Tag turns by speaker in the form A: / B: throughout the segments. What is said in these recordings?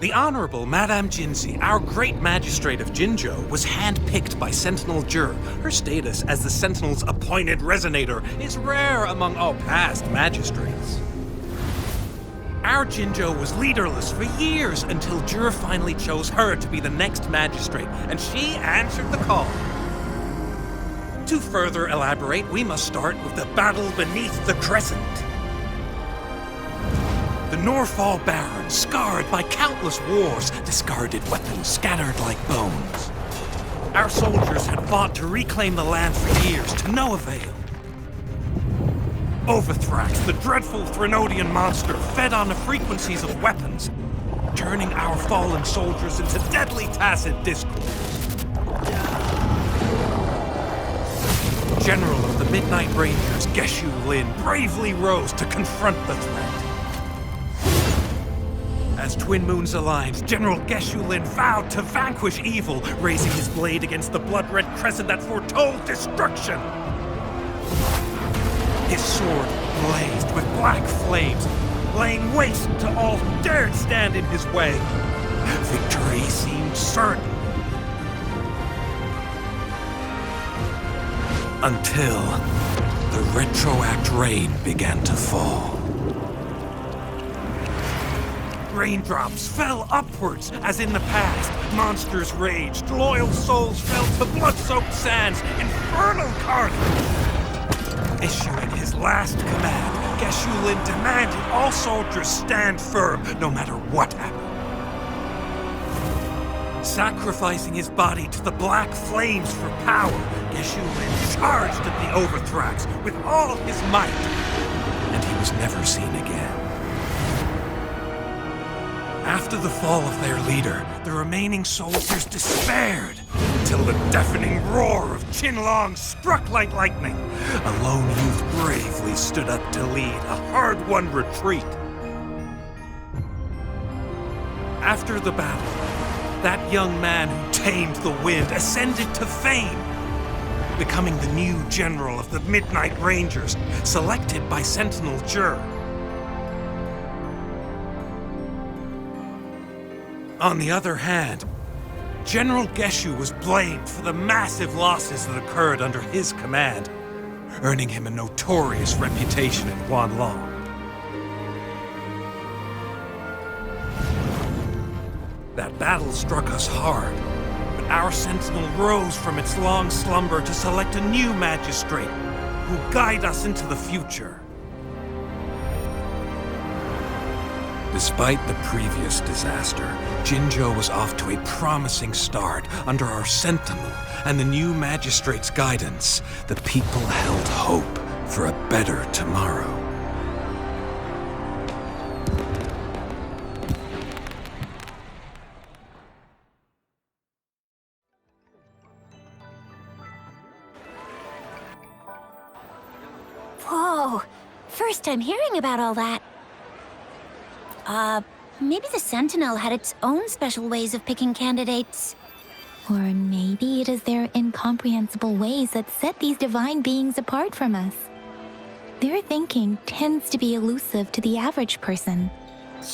A: The Honorable Madame Jinzi, our great magistrate of Jinzhou, was handpicked by Sentinel Jur. Her status as the Sentinel's appointed resonator is rare among all past magistrates. Our Jinzhou was leaderless for years until Jur finally chose her to be the next magistrate, and she answered the call. To further elaborate, we must start with the battle beneath the crescent. The Norfall Baron, scarred by countless wars, discarded weapons scattered like bones. Our soldiers had fought to reclaim the land for years, to no avail. Overthrax, the dreadful Threnodian monster, fed on the frequencies of weapons, turning our fallen soldiers into deadly tacit discourse. General of the Midnight Rangers, Geshu Lin, bravely rose to confront the threat. As Twin Moons aligned, General Geshu Lin vowed to vanquish evil, raising his blade against the blood-red crescent that foretold destruction. His sword blazed with black flames, laying waste to all who dared stand in his way. Victory seemed certain. Until the retroact rain began to fall. Raindrops fell upwards, as in the past. Monsters raged, loyal souls fell to blood-soaked sands, infernal carnage. Issuing his last command, Geshu Lin demanded all soldiers stand firm, no matter what happened. Sacrificing his body to the black flames for power, Geshu Lin charged at the Overthrax with all his might, and he was never seen again. After the fall of their leader, the remaining soldiers despaired, until the deafening roar of Qinlong struck like lightning. A lone youth bravely stood up to lead a hard-won retreat. After the battle, that young man who tamed the wind ascended to fame, becoming the new general of the Midnight Rangers, selected by Sentinel Jur. On the other hand, General Geshu was blamed for the massive losses that occurred under his command, earning him a notorious reputation in Guanlong. That battle struck us hard, but our sentinel rose from its long slumber to select a new magistrate who will guide us into the future. Despite the previous disaster, Jinzhou was off to a promising start under our sentinel and the new magistrate's guidance. The people held hope for a better tomorrow.
B: Whoa, first time hearing about all that. Maybe the Sentinel had its own special ways of picking candidates.
C: Or maybe it is their incomprehensible ways that set these divine beings apart from us. Their thinking tends to be elusive to the average person.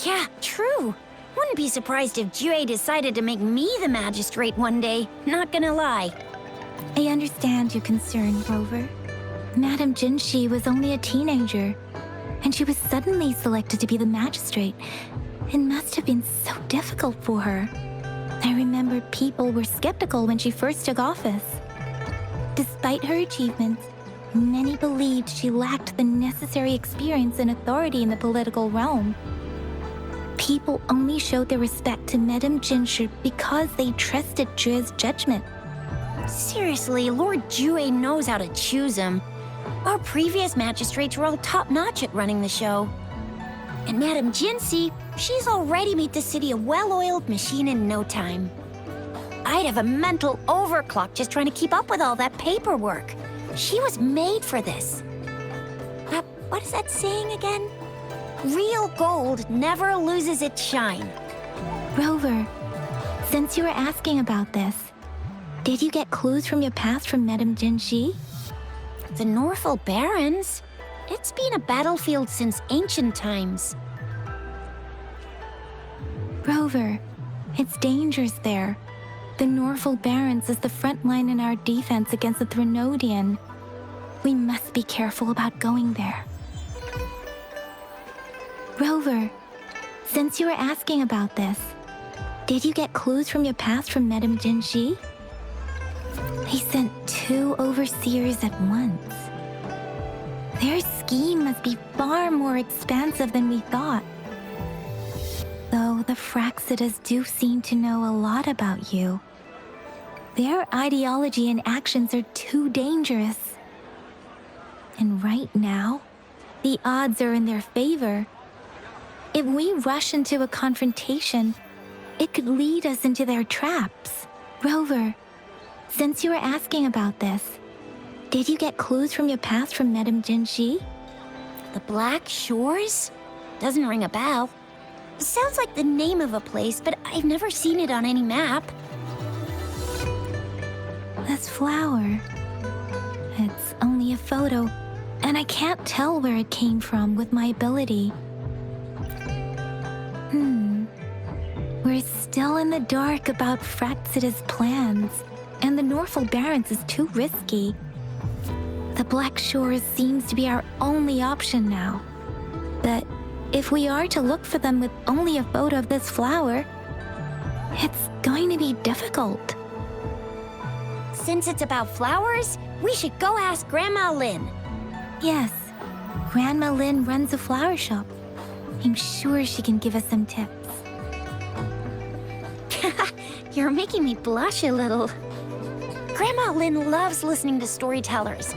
B: Yeah, true. Wouldn't be surprised if Jue decided to make me the magistrate one day, not gonna lie.
C: I understand your concern, Rover. Madame Jinshi was only a teenager, and she was suddenly selected to be the magistrate. It must have been so difficult for her. I remember people were skeptical when she first took office. Despite her achievements, many believed she lacked the necessary experience and authority in the political realm. People only showed their respect to Madame Jinshi because they trusted Jue's judgment.
B: Seriously, Lord Jue knows how to choose him. Our previous magistrates were all top-notch at running the show. And Madame Jinsi, she's already made the city a well-oiled machine in no time. I'd have a mental overclock just trying to keep up with all that paperwork. She was made for this. What is that saying again? Real gold never loses its shine.
C: Rover, since you were asking about this, did you get clues from your past from Madame Jinshi?
B: The Norfall Barons? It's been a battlefield since ancient times.
C: Rover, it's dangerous there. The Norfolk Barrens is the front line in our defense against the Threnodian. We must be careful about going there. Rover, since you were asking about this, did you get clues from your past from Madame Jinshi? They sent 2 overseers at once. Their scheme must be far more expansive than we thought. Though the Fraxidas do seem to know a lot about you. Their ideology and actions are too dangerous. And right now, the odds are in their favor. If we rush into a confrontation, it could lead us into their traps. Rover, since you were asking about this, did you get clues from your past from Madame Jinshi?
B: The Black Shores? Doesn't ring a bell. Sounds like the name of a place, but I've never seen it on any map.
C: This flower. It's only a photo, and I can't tell where it came from with my ability. We're still in the dark about Fraxida's plans, and the Norfolk Barrens is too risky. The Black Shores seems to be our only option now. But if we are to look for them with only a photo of this flower, it's going to be difficult.
B: Since it's about flowers, we should go ask Grandma Lynn.
C: Yes, Grandma Lynn runs a flower shop. I'm sure she can give us some tips.
B: You're making me blush a little. Grandma Lynn loves listening to storytellers.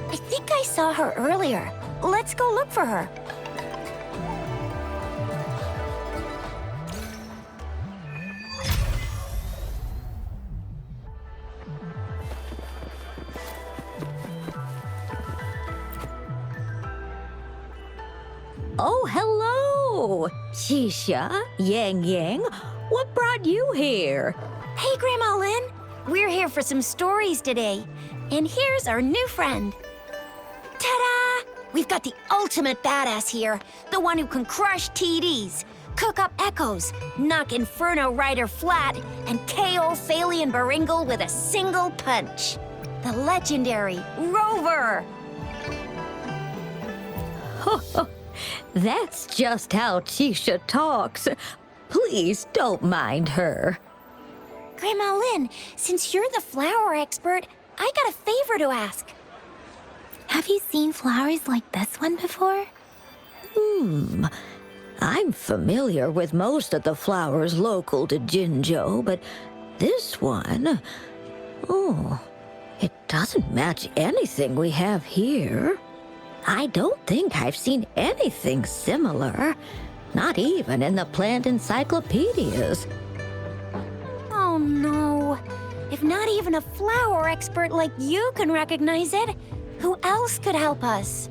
B: I think I saw her earlier. Let's go look for her.
D: Oh, hello! Shisha, Yang Yang, what brought you here?
B: Hey, Grandma Lynn. We're here for some stories today. And here's our new friend. Ta-da! We've got the ultimate badass here. The one who can crush TDs, cook up echoes, knock Inferno Rider flat, and KO Phalian Baringle with a single punch. The legendary Rover.
D: That's just how Chisha talks. Please don't mind her.
B: Grandma Lynn, since you're the flower expert, I got a favor to ask.
C: Have you seen flowers like this one before?
D: I'm familiar with most of the flowers local to Jinzhou, but this one... Oh, it doesn't match anything we have here. I don't think I've seen anything similar. Not even in the plant encyclopedias.
B: Oh no. If not even a flower expert like you can recognize it, who else could help us?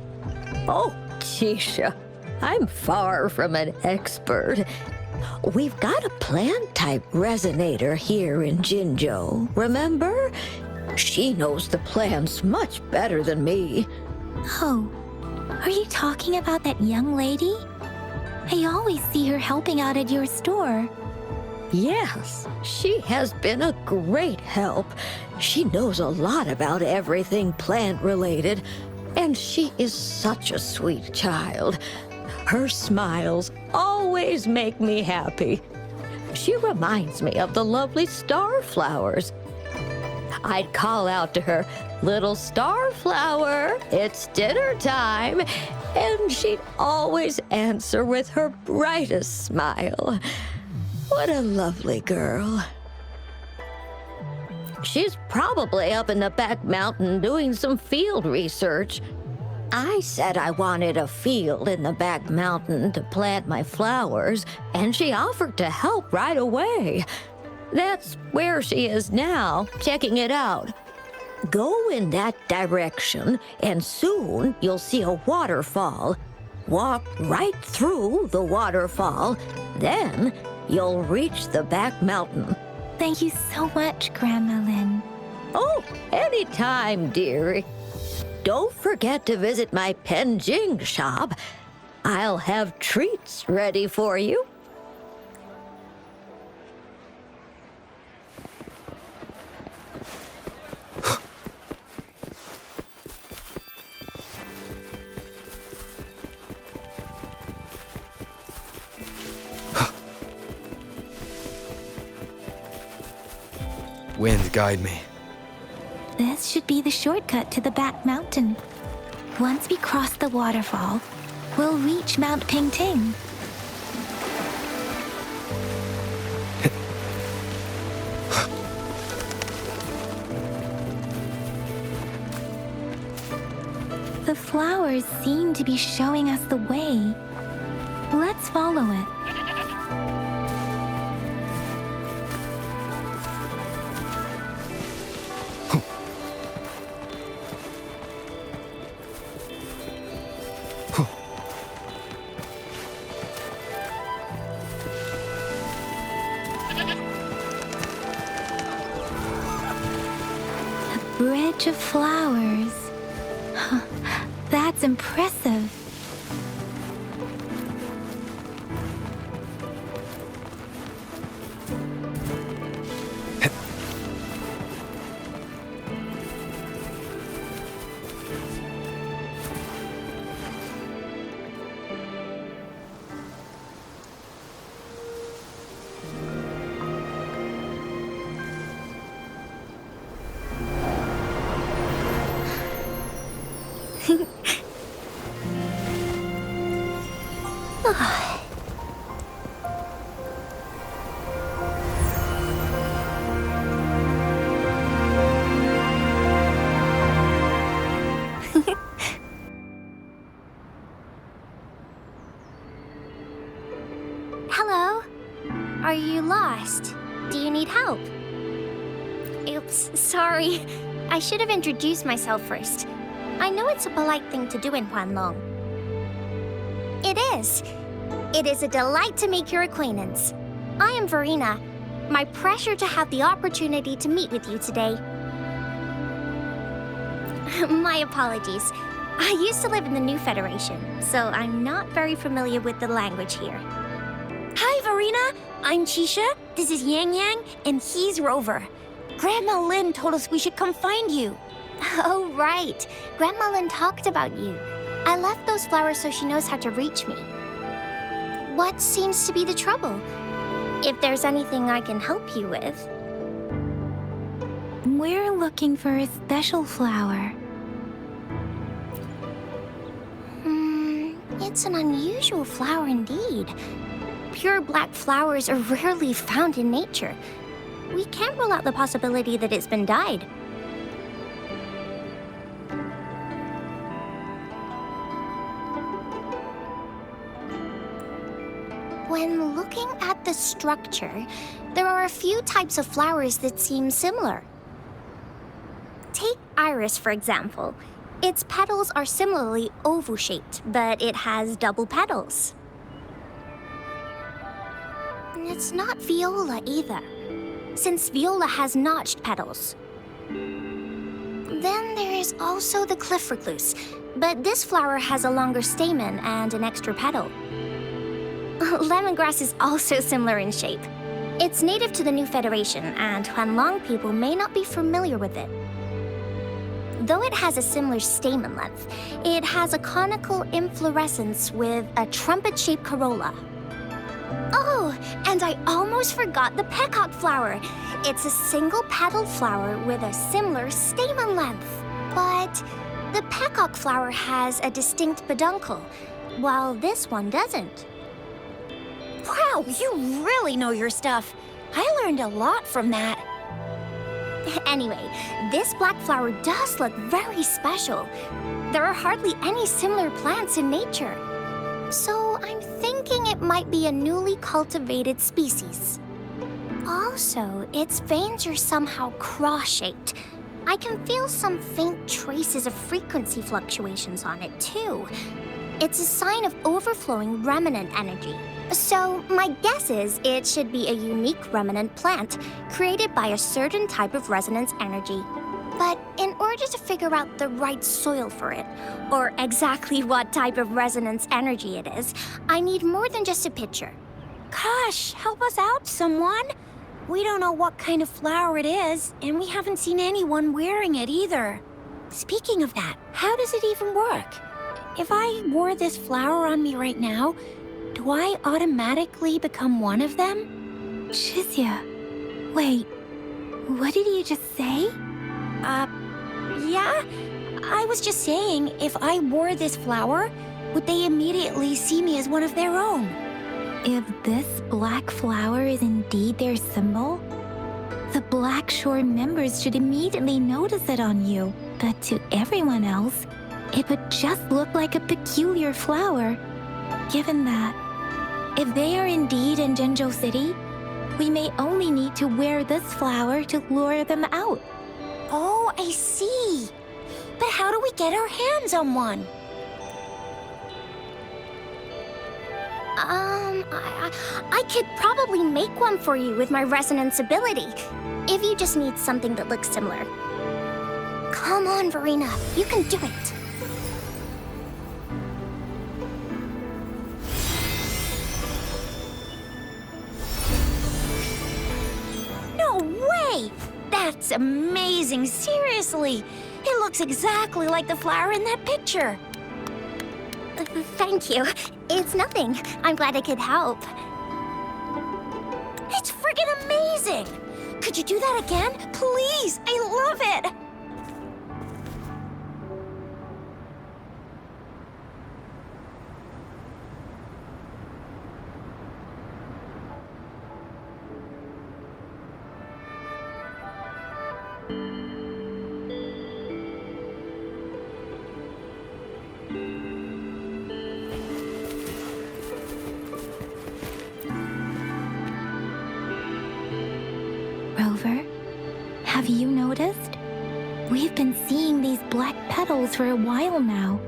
D: Oh, Chisha, I'm far from an expert. We've got a plant-type resonator here in Jinzhou, remember? She knows the plants much better than me.
C: Oh, are you talking about that young lady? I always see her helping out at your store.
D: Yes, she has been a great help. She knows a lot about everything plant-related, and she is such a sweet child. Her smiles always make me happy. She reminds me of the lovely star flowers. I'd call out to her, "Little star flower, it's dinner time," and she'd always answer with her brightest smile. What a lovely girl. She's probably up in the back mountain doing some field research. I said I wanted a field in the back mountain to plant my flowers, and she offered to help right away. That's where she is now, checking it out. Go in that direction, and soon you'll see a waterfall. Walk right through the waterfall, then you'll reach the back mountain.
C: Thank you so much, Grandma Lynn.
D: Oh, anytime, dearie. Don't forget to visit my Penjing shop. I'll have treats ready for you.
E: Wind, guide me.
C: This should be the shortcut to the back mountain. Once we cross the waterfall, we'll reach Mount Pingting. The flowers seem to be showing us the way. Let's follow it. A bridge of flowers. That's impressive.
B: Hello? Are you lost? Do you need help? Oops, sorry. I should have introduced myself first. I know it's a polite thing to do in Huanlong. It is. It is a delight to make your acquaintance. I am Verena. My pleasure to have the opportunity to meet with you today. My apologies. I used to live in the New Federation, so I'm not very familiar with the language here. Hi, Verena. I'm Chisha. This is Yang Yang, and he's Rover. Grandma Lynn told us we should come find you. Oh, right. Grandma Lynn talked about you. I left those flowers so she knows how to reach me. What seems to be the trouble? If there's anything I can help you with.
C: We're looking for a special flower.
B: It's an unusual flower indeed. Pure black flowers are rarely found in nature. We can't rule out the possibility that it's been dyed. When looking at the structure, there are a few types of flowers that seem similar. Take iris, for example. Its petals are similarly oval-shaped, but it has double petals. It's not viola either, since viola has notched petals. Then there is also the cliff recluse, but this flower has a longer stamen and an extra petal. Lemongrass is also similar in shape. It's native to the New Federation, and Huanlong people may not be familiar with it. Though it has a similar stamen length, it has a conical inflorescence with a trumpet-shaped corolla. Oh, and I almost forgot the peacock flower. It's a single-petaled flower with a similar stamen length. But the peacock flower has a distinct peduncle, while this one doesn't. Wow, you really know your stuff. I learned a lot from that. Anyway, this black flower does look very special. There are hardly any similar plants in nature. So I'm thinking it might be a newly cultivated species. Also, its veins are somehow cross-shaped. I can feel some faint traces of frequency fluctuations on it, too. It's a sign of overflowing remnant energy. So my guess is it should be a unique remnant plant created by a certain type of resonance energy. But in order to figure out the right soil for it, or exactly what type of resonance energy it is, I need more than just a picture. Gosh, help us out, someone. We don't know what kind of flower it is, and we haven't seen anyone wearing it either. Speaking of that, how does it even work? If I wore this flower on me right now, do I automatically become one of them?
C: Chizia, wait, What did you just say?
B: Yeah? I was just saying, if I wore this flower, would they immediately see me as one of their own?
C: If this black flower is indeed their symbol, the Black Shore members should immediately notice it on you. But to everyone else, it would just look like a peculiar flower. Given that, if they are indeed in Jinzhou City, we may only need to wear this flower to lure them out.
B: Oh, I see. But how do we get our hands on one? I could probably make one for you with my resonance ability, if you just need something that looks similar. Come on, Verena, you can do it. No way! That's amazing, seriously. It looks exactly like the flower in that picture. Thank you. It's nothing. I'm glad I could help. It's friggin' amazing! Could you do that again? Please! I love it!
C: Rover, have you noticed? We've been seeing these black petals for a while now.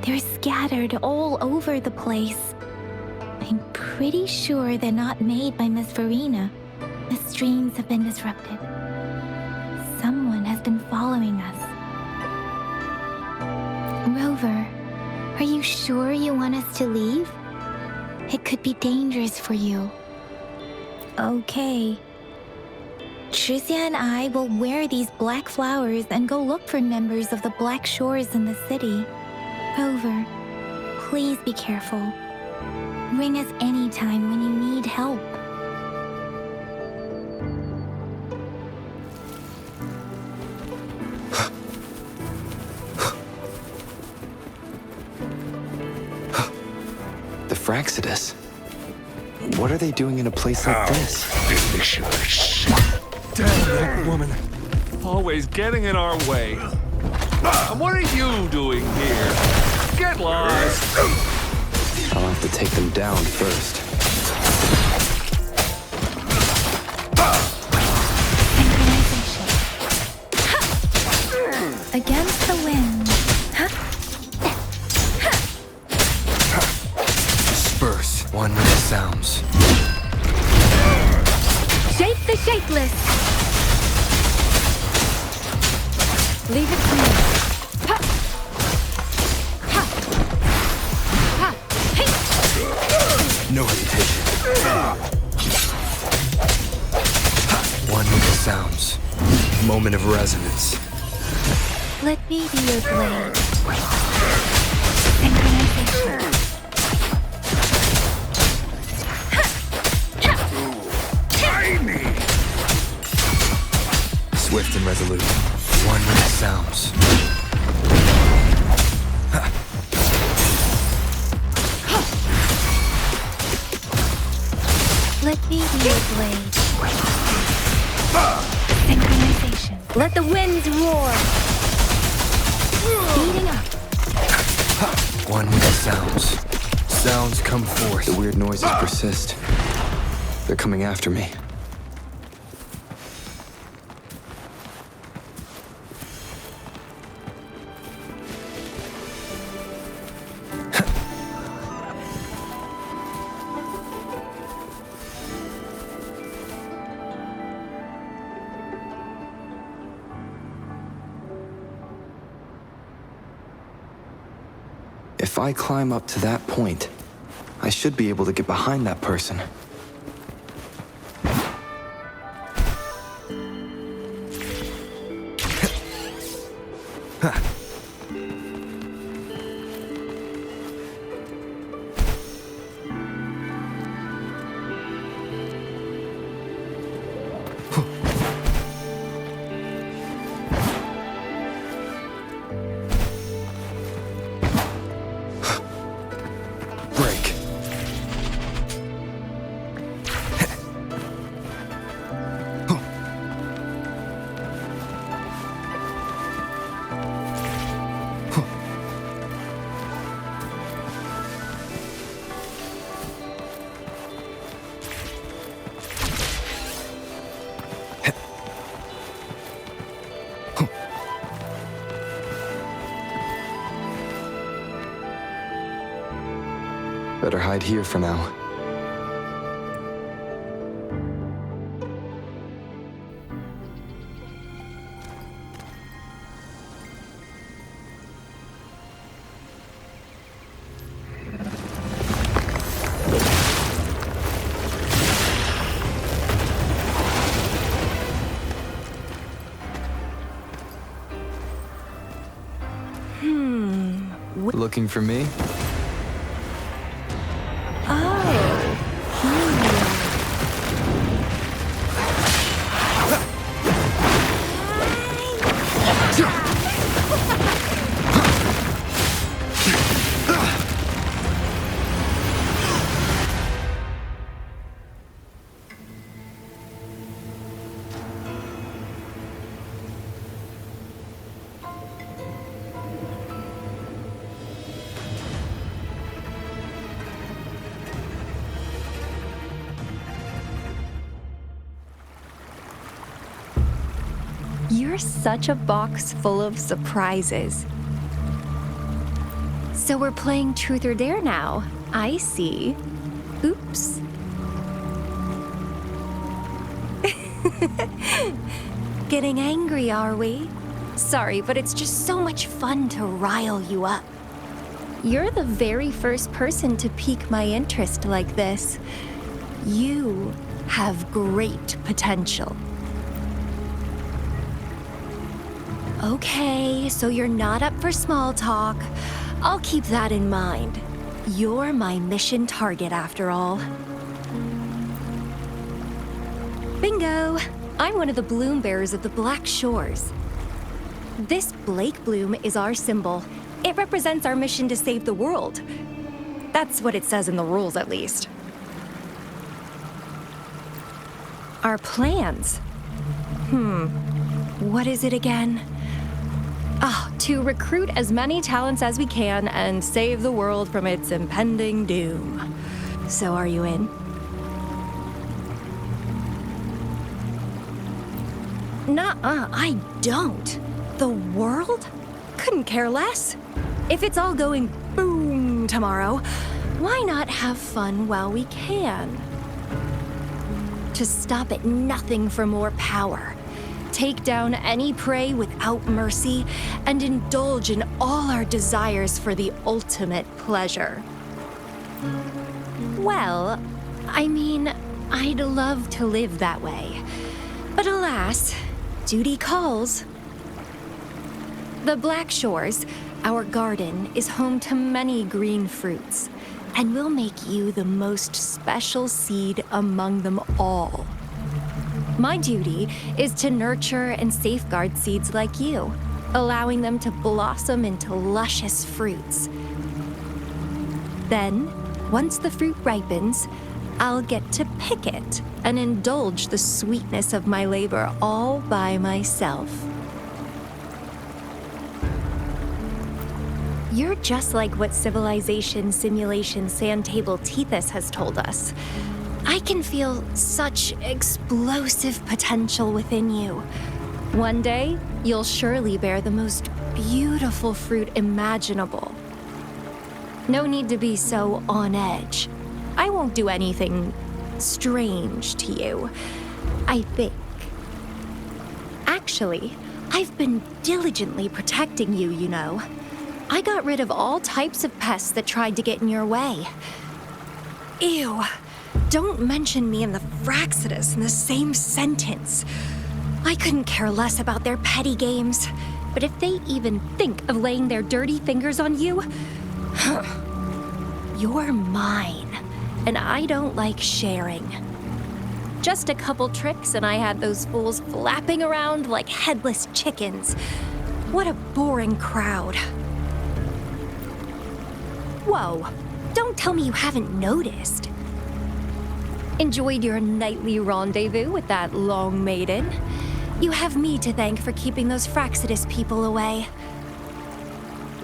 C: They're scattered all over the place. I'm pretty sure they're not made by Miss Verena. The streams have been disrupted. Someone has been following us. Rover, are you sure you want us to leave? It could be dangerous for you. Okay. Tricia and I will wear these black flowers and go look for members of the Black Shores in the city. Rover, please be careful. Ring us anytime when you need help.
E: The Fraxidus? What are they doing in a place like this?
F: Delicious. Damn that woman. Always getting in our way. And what are you doing here? Get lost.
E: I'll have to take them down first.
C: Against the wind.
E: Disperse. One with the sounds.
C: Shape the shapeless. Leave it to me.
E: No hesitation. One with the sounds. Moment of resonance.
C: Let me be your blade. Synchronization.
E: Swift and resolute. One with the sounds.
C: Let me be your blade. Synchronization. Let the winds roar. Speeding up.
E: One with the sounds. Sounds come forth. The weird noises persist. They're coming after me. If I climb up to that point, I should be able to get behind that person. Better hide here for now. Looking for me?
G: You're such a box full of surprises. So we're playing Truth or Dare now. I see. Oops. Getting angry, are we? Sorry, but it's just so much fun to rile you up. You're the very first person to pique my interest like this. You have great potential. Okay, so you're not up for small talk. I'll keep that in mind. You're my mission target after all. Bingo! I'm one of the bloom bearers of the Black Shores. This Blake bloom is our symbol. It represents our mission to save the world. That's what it says in the rules, at least. Our plans? What is it again? To recruit as many talents as we can and save the world from its impending doom. So are you in? Nuh-uh, I don't. The world? Couldn't care less. If it's all going boom tomorrow, why not have fun while we can? To stop at nothing for more power. Take down any prey without mercy, and indulge in all our desires for the ultimate pleasure. Well, I mean, I'd love to live that way. But alas, duty calls. The Black Shores, our garden, is home to many green fruits, and will make you the most special seed among them all. My duty is to nurture and safeguard seeds like you, allowing them to blossom into luscious fruits. Then, once the fruit ripens, I'll get to pick it and indulge the sweetness of my labor all by myself. You're just like what Civilization Simulation Sand Table Tethys has told us. I can feel such explosive potential within you. One day, you'll surely bear the most beautiful fruit imaginable. No need to be so on edge. I won't do anything strange to you, I think. Actually, I've been diligently protecting you, you know. I got rid of all types of pests that tried to get in your way. Ew. Don't mention me and the Fraxidus in the same sentence. I couldn't care less about their petty games, but if they even think of laying their dirty fingers on you, you're mine, and I don't like sharing. Just a couple tricks and I had those fools flapping around like headless chickens. What a boring crowd. Whoa, don't tell me you haven't noticed. Enjoyed your nightly rendezvous with that long maiden? You have me to thank for keeping those Fraxidus people away.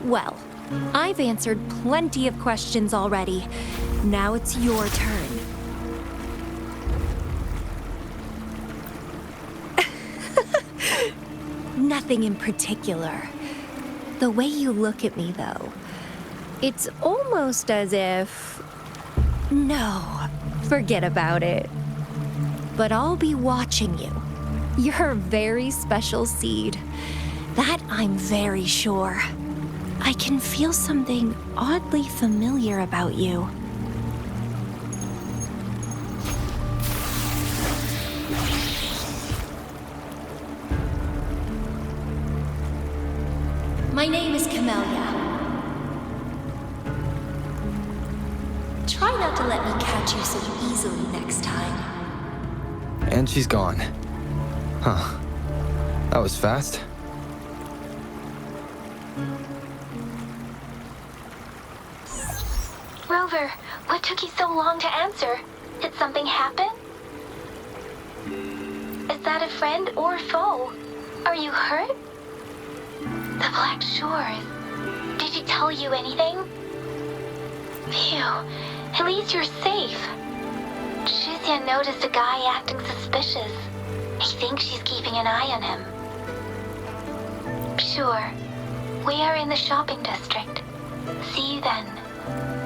G: Well, I've answered plenty of questions already. Now it's your turn. Nothing in particular. The way you look at me, though, it's almost as if No, forget about it. But I'll be watching you. You're a very special seed. That I'm very sure. I can feel something oddly familiar about you. My name is Camellya. Try not to let me catch you so easily next time.
E: And she's gone. Huh. That was fast.
C: Rover, what took you so long to answer? Did something happen? Is that a friend or foe? Are you hurt? The Black Shores. Did she tell you anything? Phew, at least you're safe. Shuxian noticed a guy acting suspicious. He thinks she's keeping an eye on him. Sure, we are in the shopping district. See you then.